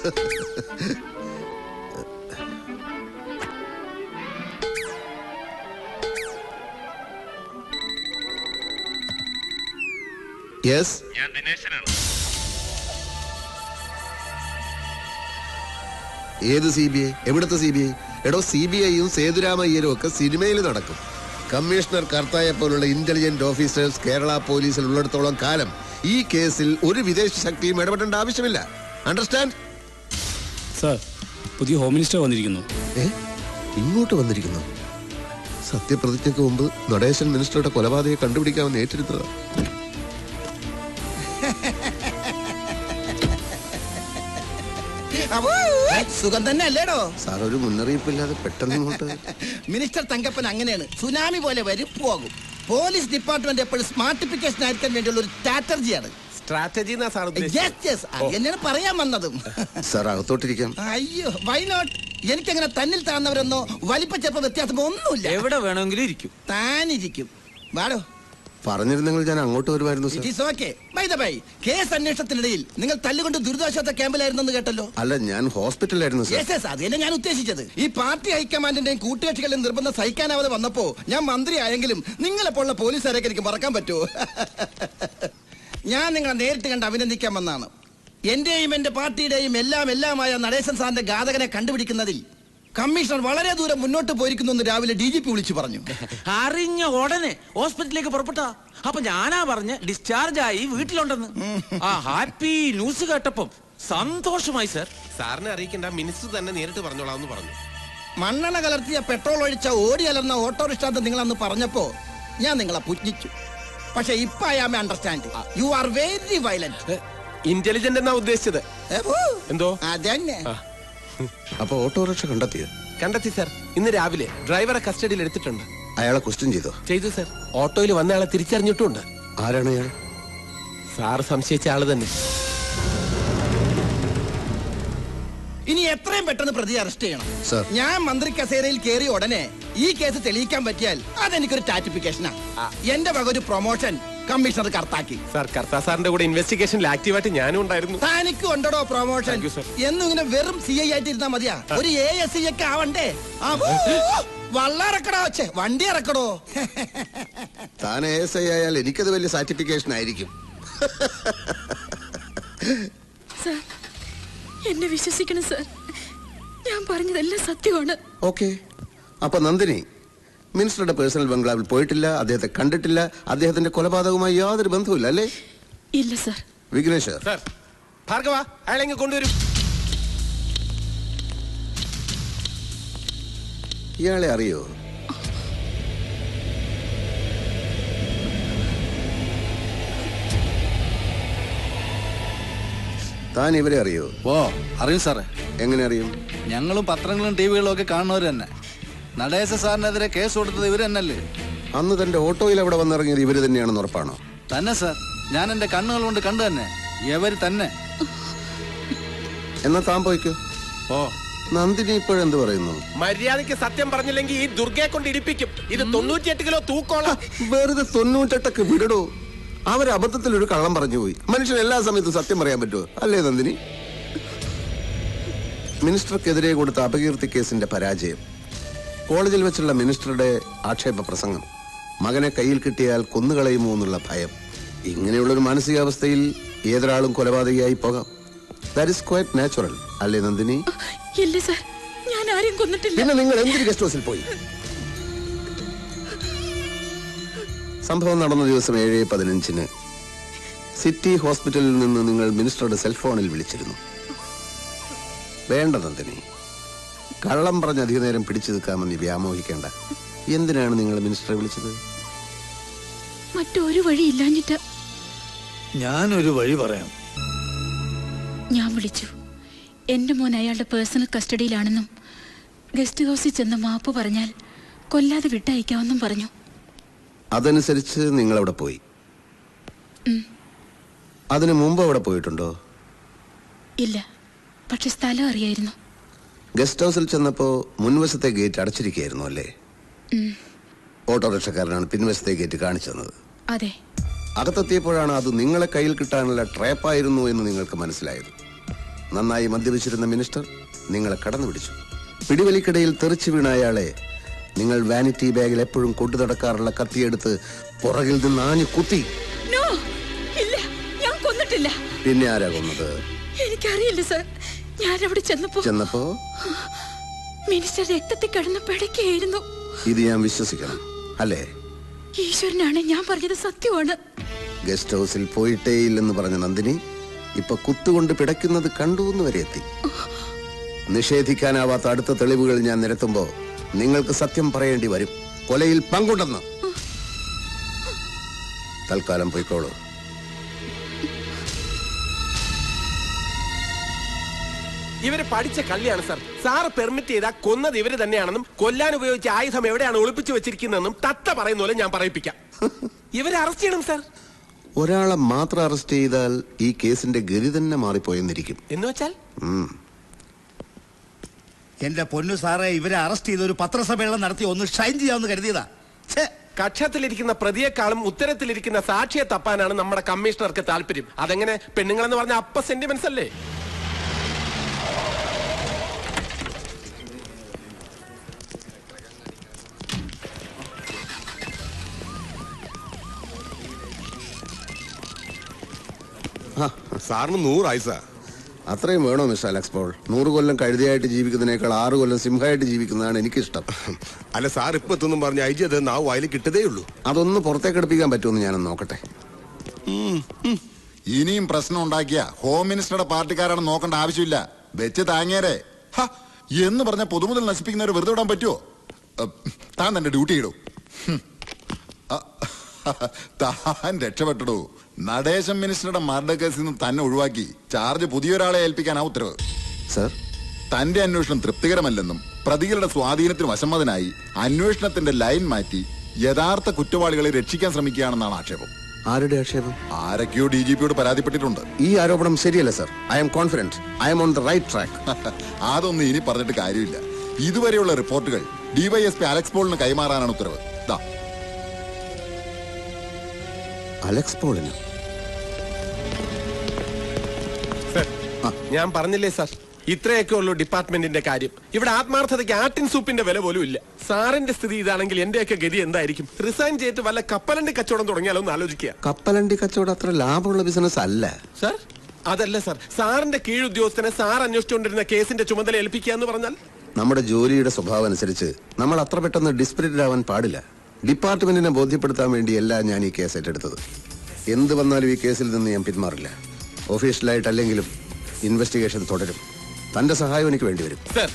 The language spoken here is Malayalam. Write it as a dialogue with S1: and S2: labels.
S1: യെസ്,
S2: ഞാൻ ദിനേശനാണ്.
S1: ഏത് CBI? എവിടുത്തെ CBI? എടോ, CBIയും സേതുരാമയ്യരും ഒക്കെ സിനിമയിൽ നടക്കും. കമ്മീഷണർ കർത്തായെ പോലുള്ള ഇന്റലിജന്റ് ഓഫീസേഴ്സ് കേരള പോലീസിൽ ഉള്ളിടത്തോളം കാലം ഈ കേസിൽ ഒരു വിദേശ ശക്തിയും ഇടപെടേണ്ട ആവശ്യമില്ല. അണ്ടർസ്റ്റാൻഡ്?
S3: സർ, പുതിയ ഹോം മിനിസ്റ്റർ വന്നിരിക്കുന്നു.
S1: ഇങ്ങോട്ട് വന്നിരിക്കുന്നു? സത്യപ്രതിജ്ഞയ്ക്ക് മുമ്പ് നടേശൻ മിനിസ്റ്ററുടെ കൊലപാതകയെ കണ്ടുപിടിക്കാമെന്ന് ഏറ്റെടുത്തത്.
S4: സുഖം തന്നെ അല്ലേടോ
S1: സാർ? ഒരു മുന്നറിയിപ്പില്ലാതെ പെട്ടെന്ന് ഇങ്ങോട്ട്.
S4: മിനിസ്റ്റർ തങ്കപ്പൻ അങ്ങനെയാണ്, സുനാമി പോലെ വരും പോകും. പോലീസ് ഡിപ്പാർട്ട്മെന്റ് എപ്പോഴും സ്മാർട്ടിഫിക്കേഷൻ ആയിരിക്കാൻ വേണ്ടിയുള്ള ഒരു സ്ട്രാറ്റജിയാണ്.
S5: സ്ട്രാറ്റജി
S4: എന്നെയാണ് പറയാൻ വന്നതും.
S1: സാർ, അകത്തോട്ടിരിക്കാം.
S4: അയ്യോ, വൈ നോട്ട്? എനിക്കങ്ങനെ തന്നിൽ താഴ്ന്നവരെന്നോ വലിപ്പ ചെറുപ്പ വ്യത്യാസമോ ഒന്നുമില്ല.
S5: എവിടെ വേണമെങ്കിലും ഇരിക്കും.
S4: താനിരിക്കും. വാടോ.
S1: പറഞ്ഞിരുന്നെങ്കിൽ ഞാൻ അങ്ങോട്ട് വരുമായിരുന്നു.
S4: കേസ് അന്വേഷണത്തിനിടയിൽ നിങ്ങൾ തല്ലുകൊണ്ട് ദുരിതാശ്വാസ ക്യാമ്പിലായിരുന്നെന്ന് കേട്ടല്ലോ.
S1: അല്ല, ഞാൻ ഹോസ്പിറ്റലിലായിരുന്നു.
S4: അത് തന്നെ ഞാൻ ഉദ്ദേശിച്ചത്. ഈ പാർട്ടി ഹൈക്കമാൻഡിന്റെയും കൂട്ടുകക്ഷികളുടെയും നിർബന്ധം സഹിക്കാനാവാതെ വന്നപ്പോ ഞാൻ മന്ത്രി ആയെങ്കിലും നിങ്ങളെപ്പോലുള്ള പോലീസുകാരൊക്കെ എനിക്ക് മറക്കാൻ പറ്റുമോ? ഞാൻ നിങ്ങളെ നേരിട്ട് കണ്ട് അഭിനന്ദിക്കാൻ വന്നാണ്. എന്റെയും എന്റെ പാർട്ടിയുടെയും എല്ലാമായ നടേശൻ സാറിന്റെ ഘാതകനെ കണ്ടുപിടിക്കുന്നതിൽ കമ്മീഷണർ വളരെ ദൂരം മുന്നോട്ട് പോയിരിക്കുന്നു. രാവിലെ DGP വിളിച്ചു പറഞ്ഞു.
S5: അറിഞ്ഞ ഉടനെ ഹോസ്പിറ്റലിലേക്ക് പുറപ്പെട്ടാ. അപ്പൊ ഞാനാ പറഞ്ഞ് ഡിസ്ചാർജ് ആയി വീട്ടിലുണ്ടെന്ന്. ആ ഹാപ്പി ന്യൂസ് കേട്ടപ്പം സന്തോഷമായി സർ.
S6: സാറിനെ അറിയിക്കേണ്ട, മിനിസ്റ്റർ തന്നെ നേരിട്ട് പറഞ്ഞോളാം പറഞ്ഞു.
S4: മണ്ണെണ്ണ കലർത്തിയ പെട്രോൾ ഒഴിച്ച ഓടി അലർന്ന ഓട്ടോറിക്ഷ നിങ്ങൾ അന്ന് പറഞ്ഞപ്പോ ഞാൻ നിങ്ങളെ പുച്ഛിച്ചു. പക്ഷെ ഇപ്പൊ I am understand. You are very violent.
S6: Intelligent എന്നാ ഉദ്ദേശിച്ചത്. എന്തോ
S4: അതന്നെ.
S1: അപ്പൊ ഓട്ടോറിക്ഷ
S6: കണ്ടെത്തി സാർ. ഇന്ന് രാവിലെ ഡ്രൈവറെ കസ്റ്റഡിയിൽ എടുത്തിട്ടുണ്ട്.
S1: അയാളെ ക്വസ്റ്റ്യൻ
S6: ചെയ്തു സാർ. ഓട്ടോയിൽ വന്ന ആളെ തിരിച്ചറിഞ്ഞിട്ടുണ്ട്.
S1: ആരാണ് അയാൾ?
S6: സാർ സംശയിച്ച ആള് തന്നെ.
S4: ഇനി എത്രയും പെട്ടെന്ന് പ്രതി അറസ്റ്റ് ചെയ്യണം. ഞാൻ മന്ത്രി കസേരയിൽ കയറി ഉടനെ ഈ കേസ് തെളിയിക്കാൻ പറ്റിയാൽ അതെനിക്കൊരു സ്റ്റാറ്റിഫിക്കേഷനാ. എന്റെ വക ഒരു പ്രൊമോഷൻ കമ്മീഷണർ കർത്താക്കി.
S6: സാർ, കർത്താ സാറിന്റെ കൂടെ ഇൻവെസ്റ്റിഗേഷനിൽ ആക്റ്റീവായിട്ട് ഞാനും ഉണ്ടായിരുന്നു.
S4: തനിക്ക് ഉണ്ടോ പ്രൊമോഷൻ? എന്നും ഇങ്ങനെ വെറും CI ആയിട്ട് ഇരുന്നാ മതിയാ? ഒരു ASI ഒക്കെ ആവണ്ടേ? വള്ളറക്കടോ, വണ്ടി ഇറക്കടോ.
S1: താൻ ASI ആയാൽ എനിക്കത് വലിയ സർട്ടിഫിക്കേഷൻ ആയിരിക്കും.
S7: എന്നെ വിശ്വസിക്കണം സർ, ഞാൻ പറഞ്ഞതെല്ലാം സത്യമാണ്.
S1: ഓക്കെ, അപ്പൊ നന്ദിനി മിനിസ്റ്ററുടെ പേഴ്സണൽ ബംഗ്ലാവിൽ പോയിട്ടില്ല, അദ്ദേഹത്തെ കണ്ടിട്ടില്ല, അദ്ദേഹത്തിന്റെ കൊലപാതകവുമായി യാതൊരു ബന്ധവുമില്ല അല്ലേ?
S7: ഇല്ല സർ.
S1: വിഘ്നേഷ്
S6: സാർ, ഭാർഗവ അയാളെങ്ങ് കൊണ്ടുവരും.
S1: ഇയാളെ അറിയോ? താൻ ഇവരെ അറിയോ?
S8: അറിയും സാറേ.
S1: എങ്ങനെ അറിയും?
S8: ഞങ്ങളും പത്രങ്ങളും ടിവികളും ഒക്കെ കാണുന്നവർ തന്നെ. നടേശ സാറിനെതിരെ കേസ് കൊടുത്തത് ഇവര് തന്നെയല്ലേ?
S1: അന്ന് തന്റെ ഓട്ടോയിൽ അവിടെ വന്നിറങ്ങിയത് ഇവര് തന്നെയാണെന്ന് ഉറപ്പാണോ?
S8: തന്നെ സാർ, ഞാൻ എന്റെ കണ്ണുകൾ കൊണ്ട് കണ്ടു തന്നെ. ഇവര് തന്നെ.
S1: എന്നാ താൻ പോയിക്കോ. നന്ദിനി ഇപ്പോഴെന്ത് പറയുന്നു?
S6: മര്യാദയ്ക്ക് സത്യം പറഞ്ഞില്ലെങ്കിൽ ഈ ദുർഗയെ കൊണ്ട് ഇടിപ്പിക്കും. ഇത് 98 കിലോ തൂക്കോളം.
S1: വെറുതെ 98 വിടടോ. അവര് അബദ്ധത്തിൽ ഒരു കള്ളം പറഞ്ഞു പോയി. മനുഷ്യൻ എല്ലാ സമയത്തും സത്യം പറയാൻ പറ്റുമോ? അല്ലേ നന്ദിനി? മിനിസ്റ്റർക്കെതിരെ കൊടുത്ത അപകീർത്തി കേസിന്റെ പരാജയം, കോളേജിൽ വെച്ചുള്ള മിനിസ്റ്ററുടെ ആക്ഷേപ പ്രസംഗം, മകനെ കയ്യിൽ കിട്ടിയാൽ കൊന്നുകളയുമോ എന്നുള്ള ഭയം, ഇങ്ങനെയുള്ളൊരു മാനസികാവസ്ഥയിൽ ഏതൊരാളും കൊലപാതകയായി പോകാം. ദാറ്റ് ഈസ് ക്വൈറ്റ് നാച്ചുറൽ അല്ലേ നന്ദിനി?
S7: ഇല്ല സർ, ഞാൻ ആരെയും കൊന്നിട്ടില്ല.
S1: പിന്നെ നിങ്ങൾ എന്തൊരു ഗസ്റ്റ് ഹൗസിൽ പോയി? സംഭവം നടന്ന ദിവസം 7:15 സിറ്റി ഹോസ്പിറ്റലിൽ നിന്ന് നിങ്ങൾ മിനിസ്റ്ററുടെ സെൽഫോണിൽ വിളിച്ചിരുന്നു. വേണ്ട നന്ദിനി, കള്ളം പറഞ്ഞ് അധിക നേരം പിടിച്ചു നിൽക്കാമെന്ന് വ്യാമോഹിക്കേണ്ട. എന്തിനാണ് നിങ്ങൾ മിനിസ്റ്ററെ വിളിച്ചത്?
S7: മറ്റൊരു വഴി ഇല്ലാഞ്ഞിട്ട്.
S8: ഞാനൊരു വഴി പറയാം.
S7: ഞാൻ വിളിച്ചു. എന്റെ മോൻ അയാളുടെ പേഴ്സണൽ കസ്റ്റഡിയിലാണെന്നും ഗസ്റ്റ് ഹൗസിൽ ചെന്ന് മാപ്പ് പറഞ്ഞാൽ കൊല്ലാതെ വിട്ടയക്കാമെന്നും പറഞ്ഞു.
S1: അതനുസരിച്ച് നിങ്ങൾ അവിടെ പോയി. അതിനു മുമ്പ് അവിടെ പോയിട്ടുണ്ടോ?
S7: ഇല്ല, പക്ഷെ സ്ഥലം അറിയായിരുന്നു.
S1: ഗസ്റ്റ് ഹൗസിൽ ചെന്നപ്പോ മുൻവശത്തെ ഗേറ്റ് അടച്ചിരിക്കുകയായിരുന്നു അല്ലേ? ഓട്ടോറിക്ഷക്കാരനാണ് പിൻവശത്തെ ഗേറ്റ് കാണിച്ചു തന്നത്.
S7: അതെ.
S1: അകത്തെത്തിയപ്പോഴാണ് അത് നിങ്ങളെ കയ്യിൽ കിട്ടാനുള്ള ട്രാപ്പായിരുന്നു എന്ന് നിങ്ങൾക്ക് മനസ്സിലായത്. നന്നായി മദ്യപിച്ചിരുന്ന മിനിസ്റ്റർ നിങ്ങളെ കടന്നു പിടിച്ചു. പിടിവലിക്കിടയിൽ തെറിച്ചു വീണ അയാളെ നിങ്ങൾ വാനിറ്റി ബാഗിൽ എപ്പോഴും കൊണ്ടു നടക്കാറുള്ള കത്തിയെടുത്ത് പുറകിൽ നിന്ന് ആഞ്ഞു കുത്തി.
S7: നോ, ഇല്ല, ഞാൻ കൊന്നിട്ടില്ല.
S1: പിന്നെ ആരാ കൊന്നത്?
S7: എനിക്കറിയില്ല സർ. ഞാൻ അവിടെ ചെന്നപ്പോ മിനിസ്റ്റർ രക്തത്തിൽ കിടന്ന് പിടയ്ക്കായിരുന്നു.
S1: ഇത് ഞാൻ വിശ്വസിക്കണം അല്ലേ?
S7: ഈശ്വരനാണ്, ഞാൻ പറഞ്ഞത് സത്യമാണ്.
S1: ഗസ്റ്റ് ഹൗസിൽ പോയിട്ടേയില്ലെന്ന് പറഞ്ഞ നന്ദിനി ഇപ്പൊ കുത്തുകൊണ്ട് പിടയ്ക്കുന്നത് കണ്ടു എന്ന് വരെ എത്തി. നിഷേധിക്കാനാവാത്ത അടുത്ത തെളിവുകൾ ഞാൻ നിരത്തുമ്പോ നിങ്ങൾക്ക് സത്യം പറയേണ്ടി വരും. കൊലയിൽ പങ്കുണ്ടെന്ന്. തൽക്കാലം പോയിക്കോളൂ.
S6: ഇവര് പഠിച്ച കള്ളിയാണ് സാർ. സാറ് പെർമിറ്റ് ചെയ്താൽ കൊന്നത് ഇവര് തന്നെയാണെന്നും കൊല്ലാൻ ഉപയോഗിച്ച ആയുധം എവിടെയാണ് ഒളിപ്പിച്ചു വെച്ചിരിക്കുന്നതെന്നും തത്ത പറയുന്ന പോലെ ഞാൻ പറയിപ്പിക്കാം. ഇവരെ അറസ്റ്റ് ചെയ്യണം സാർ.
S1: ഒരാളെ മാത്രം അറസ്റ്റ് ചെയ്താൽ ഈ കേസിന്റെ ഗതി തന്നെ മാറിപ്പോയെന്നിരിക്കും.
S6: എന്ന് വെച്ചാൽ
S2: എന്റെ പൊന്നു സാറേ, ഇവരെ അറസ്റ്റ് ചെയ്ത് ഒരു പത്രസമ്മേളനം നടത്തി ഒന്ന് ഷൈൻ ചെയ്യാമെന്ന് കരുതിയതാ.
S6: കക്ഷത്തിലിരിക്കുന്ന പ്രതിയെക്കാളും ഉത്തരത്തിലിരിക്കുന്ന സാക്ഷിയെ തപ്പാനാണ് നമ്മുടെ കമ്മീഷണർക്ക് താല്പര്യം. അതെങ്ങനെ? പെണ്ണുങ്ങളെന്ന് പറഞ്ഞ അപ്പ സെന്റിമെന്റ്സ് അല്ലേ?
S9: സാറിന് 100 ആയുസാ.
S1: അത്രയും വേണോ മിസ്റ്റർ അലക്സ് പോൾ? 100 കൊല്ലം കഴുതിയായിട്ട് ജീവിക്കുന്നതിനേക്കാൾ 6 കൊല്ലം സിംഹമായിട്ട് ജീവിക്കുന്നതാണ് എനിക്കിഷ്ടം.
S9: അല്ല സാർ ഇപ്പൊ എത്തുന്നും പറഞ്ഞ ഐജി അത് നാവ് വായിൽ കിട്ടതേ ഉള്ളൂ.
S1: അതൊന്ന് പുറത്തേക്ക് എടുപ്പിക്കാൻ പറ്റുമെന്ന് ഞാനൊന്ന് നോക്കട്ടെ.
S10: ഇനിയും പ്രശ്നം ഉണ്ടാക്കിയ ഹോം മിനിസ്റ്ററുടെ പാർട്ടിക്കാരാണ് നോക്കേണ്ട ആവശ്യമില്ല. വെച്ച് താങ്ങിയരെ എന്ന് പറഞ്ഞ പൊതുമുതൽ നശിപ്പിക്കുന്നവരെ വെറുതെ വിടാൻ പറ്റുമോ? താൻ തന്റെ ഡ്യൂട്ടി ഇടൂ. താൻ രക്ഷപ്പെട്ടിടൂ. നടേശൻ മിനിസ്റ്ററുടെ മർഡർ കേസിൽ നിന്ന് തന്നെ ഒഴിവാക്കി ചാർജ് പുതിയൊരാളെ ഏൽപ്പിക്കാനാ ഉത്തരവ്.
S1: സർ,
S10: തന്റെ അന്വേഷണം തൃപ്തികരമല്ലെന്നും പ്രതികളുടെ സ്വാധീനത്തിന് വശംവദനായി അന്വേഷണത്തിന്റെ ലൈൻ മാറ്റി യഥാർത്ഥ കുറ്റവാളികളെ രക്ഷിക്കാൻ ശ്രമിക്കുകയാണെന്നാണ് ആക്ഷേപം.
S1: ആരുടെ ആക്ഷേപം?
S10: ആരൊക്കെയോ DGPയോട് പരാതിപ്പെട്ടിട്ടുണ്ട്.
S1: ഈ ആരോപണം ശരിയല്ല sir. I'm confident. I'm on the right track.
S10: അതൊന്നും ഇനി പറഞ്ഞിട്ട് കാര്യമില്ല. ഇതുവരെയുള്ള റിപ്പോർട്ടുകൾ DYSP അലക്സ് പോളിന് കൈമാറാനാണ് ഉത്തരവ്.
S1: അലക്സ് പോളിന്?
S6: ഞാൻ പറഞ്ഞില്ലേ സാർ, ഇത്രയൊക്കെ ഉള്ളൂ ഡിപ്പാർട്ട്മെന്റിന്റെ കാര്യം. ഇവിടെ ആത്മാർത്ഥതയ്ക്ക് ആട്ടിൻ സൂപ്പിന്റെ വില പോലും ഇല്ല. സാറിന്റെ സ്ഥിതി ഇതാണെങ്കിൽ എന്റെയൊക്കെ ഗതി എന്തായിരിക്കും? റിസൈൻ ചെയ്തിട്ട് വല്ല കപ്പലണ്ടി കച്ചവടം തുടങ്ങിയാലോ എന്ന് ആലോചിക്കുക.
S1: കപ്പലണ്ടി കച്ചവടം അത്ര ലാഭമുള്ള ബിസിനസ് അല്ല
S6: സാർ. അതല്ല സാർ, സാറിന്റെ കീഴുദ്യോഗസ്ഥനെ സാർ അന്വേഷിച്ചുകൊണ്ടിരുന്ന കേസിന്റെ ചുമതല ഏൽപ്പിക്കുക എന്ന് പറഞ്ഞാൽ?
S1: നമ്മുടെ ജോലിയുടെ സ്വഭാവം അനുസരിച്ച് നമ്മൾ അത്ര പെട്ടെന്ന് ഡിസ്പിരിറ്റഡ് ആവാൻ പാടില്ല. ഡിപ്പാർട്ട്മെന്റിനെ ബോധ്യപ്പെടുത്താൻ വേണ്ടിയല്ല ഞാൻ ഈ കേസ് ഏറ്റെടുത്തത്. എന്ത് വന്നാലും ഈ കേസിൽ നിന്ന് ഞാൻ പിന്മാറില്ല. ഒഫീഷ്യലായിട്ടല്ലെങ്കിലും ഇൻവെസ്റ്റിഗേഷൻ തുടരും. തന്റെ സഹായം എനിക്ക് വേണ്ടിവരും.
S6: സാർ,